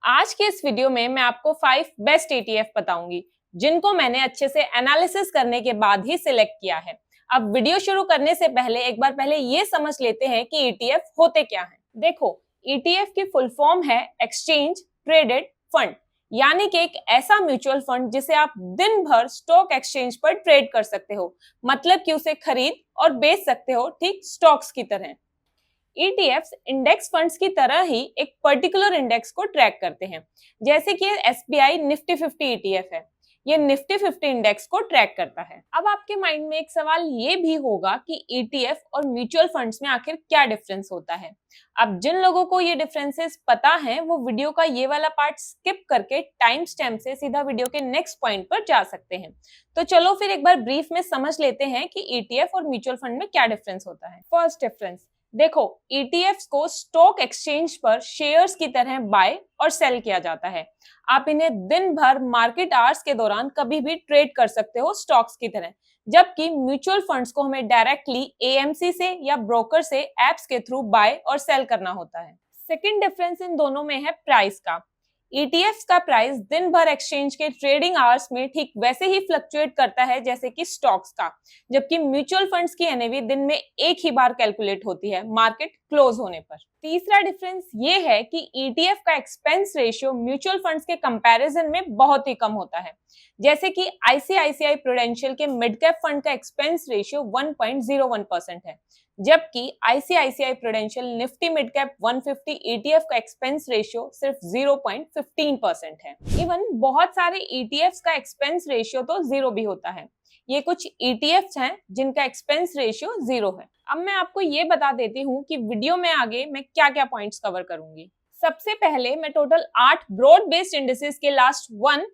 आज के इस वीडियो में मैं आपको 5 बेस्ट ETF बताऊंगी जिनको मैंने अच्छे से एनालिसिस करने के बाद ही सिलेक्ट किया है। अब वीडियो शुरू करने से पहले एक बार पहले ये समझ लेते हैं कि ETF होते क्या हैं। देखो, ETF की फुल फॉर्म है एक्सचेंज ट्रेडेड फंड, यानी कि एक ऐसा म्यूचुअल फंड जिसे आप दिन भर स्टॉक एक्सचेंज पर ट्रेड कर सकते हो, मतलब कि उसे खरीद और बेच सकते हो, ठीक स्टॉक्स की तरह। ETFs इंडेक्स फंड्स की तरह ही एक पर्टिकुलर इंडेक्स को ट्रैक करते हैं, जैसे कि SBI निफ्टी 50 ETF है। ये निफ्टी 50 इंडेक्स को ट्रैक करता है। अब आपके माइंड में एक सवाल ये भी होगा कि ETF और म्यूचुअल फंड्स में आखिर क्या डिफरेंस होता है। अब जिन लोगों को ये डिफरेंसेस पता है वो वीडियो का ये वाला पार्ट स्किप करके टाइम स्टैम्प से सीधा वीडियो के नेक्स्ट पॉइंट पर जा सकते हैं। तो चलो फिर एक बार ब्रीफ में समझ लेते हैं कि ETF और म्यूचुअल फंड में क्या डिफरेंस होता है। फर्स्ट डिफरेंस देखो, ETFs को स्टॉक एक्सचेंज पर शेयर्स की तरह बाय और सेल किया जाता है। आप इन्हें दिन भर मार्केट आवर्स के दौरान कभी भी ट्रेड कर सकते हो स्टॉक्स की तरह, जबकि म्यूचुअल फंड्स को हमें डायरेक्टली AMC से या ब्रोकर से एप्स के थ्रू बाय और सेल करना होता है। सेकंड डिफरेंस इन दोनों में है प्राइस का। ETFs का प्राइस दिन भर एक्सचेंज के ट्रेडिंग आवर्स में ठीक वैसे ही फ्लक्चुएट करता है जैसे कि स्टॉक्स का, जबकि म्यूचुअल फंड्स की NAV दिन में एक ही बार कैलकुलेट होती है मार्केट क्लोज होने पर। तीसरा डिफरेंस ये है कि ETF का एक्सपेंस रेशियो म्यूचुअल फंड्स के कंपैरिजन में बहुत ही कम होता है, जैसे कि ICICI प्रूडेंशियल के मिड कैप फंड का एक्सपेंस रेशियो 1.01% है, जबकि ICICI prudential Nifty mid cap 150 ETF का एक्सपेंस रेशियो सिर्फ 0.15% है। इवन बहुत सारे ETFs का एक्सपेंस रेशियो तो जीरो भी होता है। ये कुछ ETFs हैं जिनका एक्सपेंस रेशियो जीरो है। अब मैं आपको ये बता देती हूँ कि वीडियो में आगे मैं क्या क्या पॉइंट्स कवर करूंगी। सबसे पहले मैं टोटल 8 ब्रॉड बेस्ड इंडिसेस के last 1,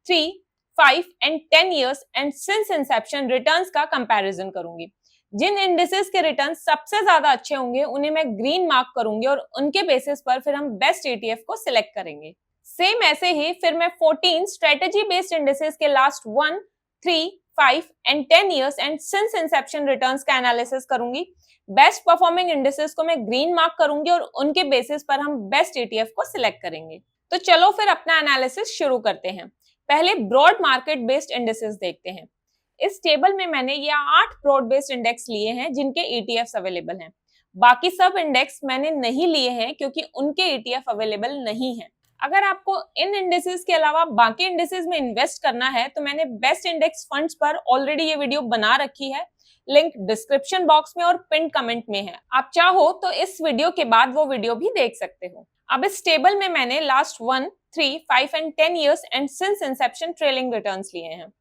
3, 5 and 10 years and since Inception returns का कंपैरिजन करूंगी। जिन इंडिसेस के रिटर्न सबसे ज्यादा अच्छे होंगे उन्हें मैं ग्रीन मार्क करूंगी और उनके बेसिस पर फिर हम बेस्ट ETF को सिलेक्ट करेंगे। सेम ऐसे ही फिर मैं 14 स्ट्रेटेजी बेस्ड इंडिसेस के last 1, 3, 5 and 10 years and since Inception returns का एनालिसिस करूंगी। बेस्ट परफॉर्मिंग इंडिसेस को मैं ग्रीन मार्क करूंगी और उनके बेसिस पर हम बेस्ट ETF को सिलेक्ट करेंगे। तो चलो फिर अपना एनालिसिस शुरू करते हैं। पहले ब्रॉड मार्केट बेस्ड इंडिसेस देखते हैं। इस टेबल में मैंने ये 8 ब्रॉड बेस्ड इंडेक्स लिए हैं जिनके ETFs अवेलेबल हैं। बाकी सब इंडेक्स मैंने नहीं लिए हैं क्योंकि उनके ETF अवेलेबल नहीं है। अगर आपको इन इंडेक्सेस के अलावा बाकी इंडेक्सेस में इन्वेस्ट करना है तो मैंने बेस्ट इंडेक्स फंड्स पर ऑलरेडी ये वीडियो बना रखी है। लिंक डिस्क्रिप्शन बॉक्स में और पिन कमेंट में है। आप चाहो तो इस वीडियो के बाद वो वीडियो भी देख सकते हो। अब इस टेबल में मैंने last 1, 3, 5 and 10 years and since Inception trailing returns लिए हैं।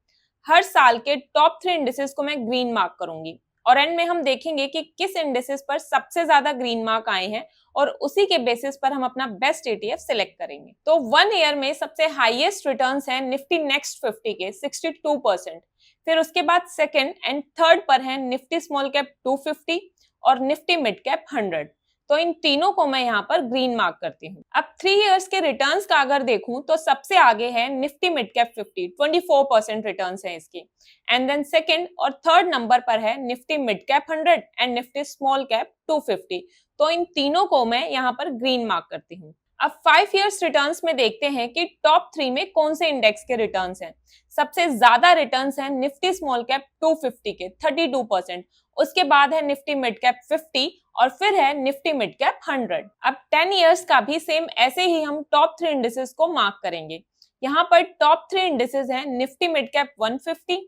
हर साल के टॉप 3 इंडिसेस को मैं ग्रीन मार्क करूंगी और एंड में हम देखेंगे कि किस इंडिसेस पर सबसे ज्यादा ग्रीन मार्क आए हैं और उसी के बेसिस पर हम अपना बेस्ट ETF सिलेक्ट करेंगे। तो 1 ईयर में सबसे हाईएस्ट रिटर्न्स हैं निफ्टी नेक्स्ट 50 के 62%। फिर उसके बाद सेकंड एंड थर्ड पर है निफ्टी स्मॉल कैप 250 और निफ्टी मिड कैप 100। तो इन तीनों को मैं यहाँ पर ग्रीन मार्क करती हूँ। अब 3 years के रिटर्न्स का अगर देखूं तो सबसे आगे है निफ्टी मिड कैप 50, 24% रिटर्न्स है इसकी। एंड देन सेकंड और थर्ड नंबर पर है Nifty mid cap 100 and Nifty small cap 250। तो इन तीनों को मैं यहाँ पर ग्रीन मार्क करती हूँ। अब 5 years रिटर्न्स में देखते हैं कि टॉप 3 में कौन से इंडेक्स के रिटर्न्स हैं। सबसे ज्यादा रिटर्न्स हैं निफ्टी स्मॉल कैप 250 के 32%। उसके बाद है निफ्टी मिड कैप 50 और फिर है निफ्टी मिड कैप 100। अब 10 years का भी सेम ऐसे ही हम टॉप 3 इंडिसेस को मार्क करेंगे। यहाँ पर टॉप 3 इंडिसेस हैं Nifty mid cap 150,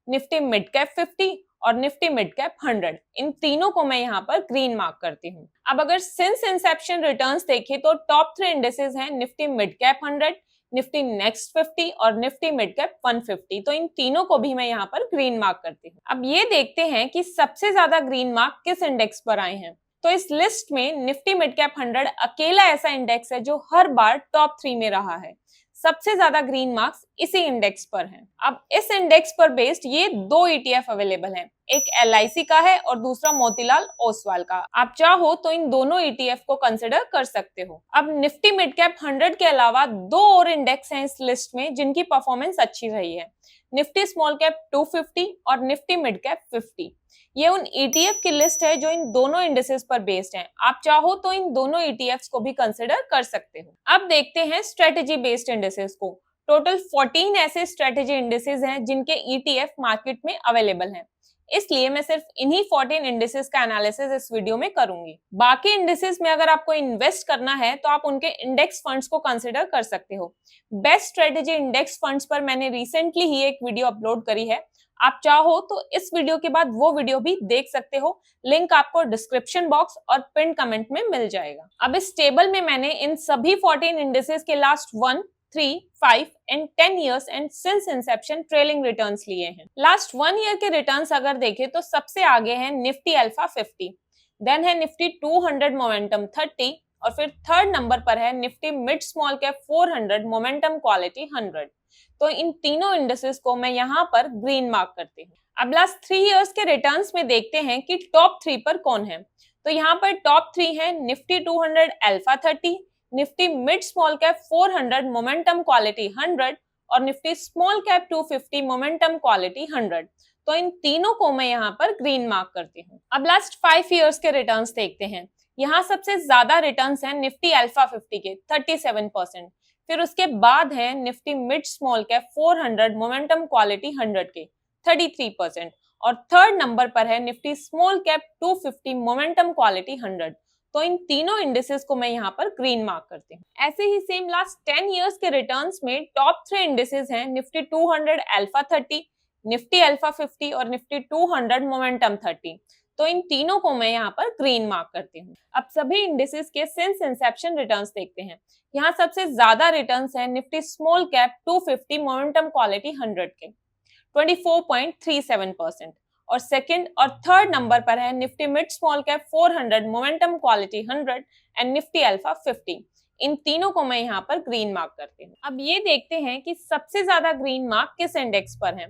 Nifty mid cap 50 और निफ्टी मिड कैप 100। इन तीनों को मैं यहाँ पर ग्रीन मार्क करती हूँ। अब अगर सिंस इंसेप्शन रिटर्न्स देखें तो टॉप 3 इंडिसेस हैं Nifty mid cap 100, Nifty next 50 और निफ्टी मिड कैप 150। तो इन तीनों को भी मैं यहाँ पर ग्रीन मार्क करती हूँ। अब ये देखते हैं कि सबसे ज्यादा ग्रीन मार्क किस इंडेक्स पर आए हैं। तो इस लिस्ट में निफ्टी मिड कैप 100 अकेला ऐसा इंडेक्स है जो हर बार टॉप 3 में रहा है। सबसे ज्यादा ग्रीन मार्क्स इसी इंडेक्स पर हैं। अब इस इंडेक्स पर बेस्ड ये 2 ETF अवेलेबल हैं। एक LIC का है और दूसरा मोतीलाल ओसवाल का। आप चाहो तो इन दोनों ETF को कंसिडर कर सकते हो। अब निफ्टी मिड कैप 100 के अलावा दो और इंडेक्स हैं इस लिस्ट में जिनकी परफॉर्मेंस अच्छी रही है, निफ्टी स्मॉल कैप 250 और निफ्टी मिड कैप 50। ये उन ETF की लिस्ट है जो इन दोनों इंडेक्सेस पर बेस्ड हैं। आप चाहो तो इन दोनों ETFs को भी कंसिडर कर सकते हो। अब देखते हैं स्ट्रेटेजी बेस्ड इंडेक्सेस को। टोटल 14 ऐसे स्ट्रेटेजी इंडेक्सेस हैं जिनके ETF मार्केट में अवेलेबल हैं, इसलिए मैं सिर्फ इन्हीं 14 इंडेक्सेस का एनालिसिस इस वीडियो में करूंगी। बाकी इंडेक्सेस में अगर आपको इन्वेस्ट करना है तो आप उनके इंडेक्स फंड्स को कंसिडर कर सकते हो। बेस्ट स्ट्रेटेजी इंडेक्स फंड्स पर मैंने रिसेंटली ही एक वीडियो अपलोड करी है, आप चाहो तो इस वीडियो के बाद वो वीडियो भी देख सकते हो। लिंक आपको डिस्क्रिप्शन बॉक्स और पिन कमेंट में मिल जाएगा। अब इस टेबल में मैंने इन सभी 14 इंडेक्सेस के last 1, 3, 5 and 10 years and since Inception trailing returns लिए हैं। लास्ट 1 year के रिटर्न्स अगर देखें तो सबसे आगे है निफ्टी अल्फा 50, देन है निफ्टी 200 मोमेंटम 30 और फिर थर्ड नंबर पर है Nifty mid small cap 400 momentum quality 100। तो इन तीनों इंडेक्सेस को मैं यहाँ पर ग्रीन मार्क करती हूँ। अब लास्ट 3 years के रिटर्न्स में देखते हैं कि टॉप 3 पर कौन है। तो यहाँ पर टॉप 3 है Nifty 200 alpha 30, Nifty mid small cap 400 momentum quality 100 और Nifty small cap 250 momentum quality 100। तो इन तीनों को मैं यहाँ पर ग्रीन मार्क करती हूँ। अब लास्ट 5 years के रिटर्न्स देखते हैं। यहाँ सबसे ज्यादा रिटर्न्स हैं निफ्टी अल्फा 50 के 37%, फिर उसके बाद है Nifty mid small cap 400 momentum quality 100 के 33% और थर्ड नंबर पर है Nifty small cap 250 momentum quality 100। तो इन तीनों इंडेक्सेस को मैं यहाँ पर ग्रीन मार्क करती हूँ। ऐसे ही सेम लास्ट 10 years के रिटर्न्स में टॉप 3 इंडेक्सेस हैं निफ्टी 200 अल्फा 30, निफ्टी अल्फा 50 और निफ्टी 200 मोमेंटम 30। तो इन तीनों को मैं यहाँ पर ग्रीन मार्क करती हूँ। अब सभी इंडेक्सेस के सिंस इंसेप्शन रिटर्न्स देखते हैं। यहाँ सबसे ज्यादा रिटर्न्स हैं Nifty small cap 250 momentum quality 100 के 24.37% और सेकंड और थर्ड नंबर पर है Nifty mid small cap 400 momentum quality 100 and Nifty alpha 50। इन तीनों को मैं यहाँ पर ग्रीन मार्क करती हूँ। अब ये देखते हैं कि सबसे ज्यादा ग्रीन मार्क किस इंडेक्स पर है।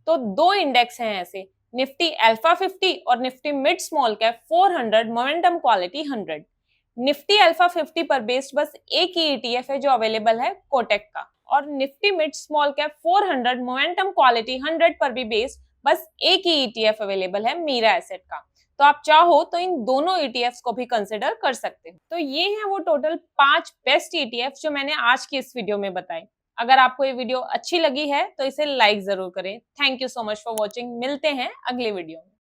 तो दो इंडेक्स हैं ऐसे, निफ्टी अल्फा 50 और Nifty mid small cap 400 momentum quality 100। Nifty alpha 50 पर बेस्ड बस एक ही ETF है जो अवेलेबल है कोटेक का, और Nifty mid small cap 400 momentum quality 100 पर भी बेस्ड बस एक ही ETF अवेलेबल है मीरा एसेट का। तो आप चाहो तो इन दोनों ETFs को भी कंसिडर कर सकते हो। तो ये हैं वो टोटल 5 बेस्ट ETFs जो मैंने आज की इस वीडियो में बताए। अगर आपको ये वीडियो अच्छी लगी है तो इसे लाइक जरूर करें। Thank you so much for watching. मिलते हैं अगले वीडियो में।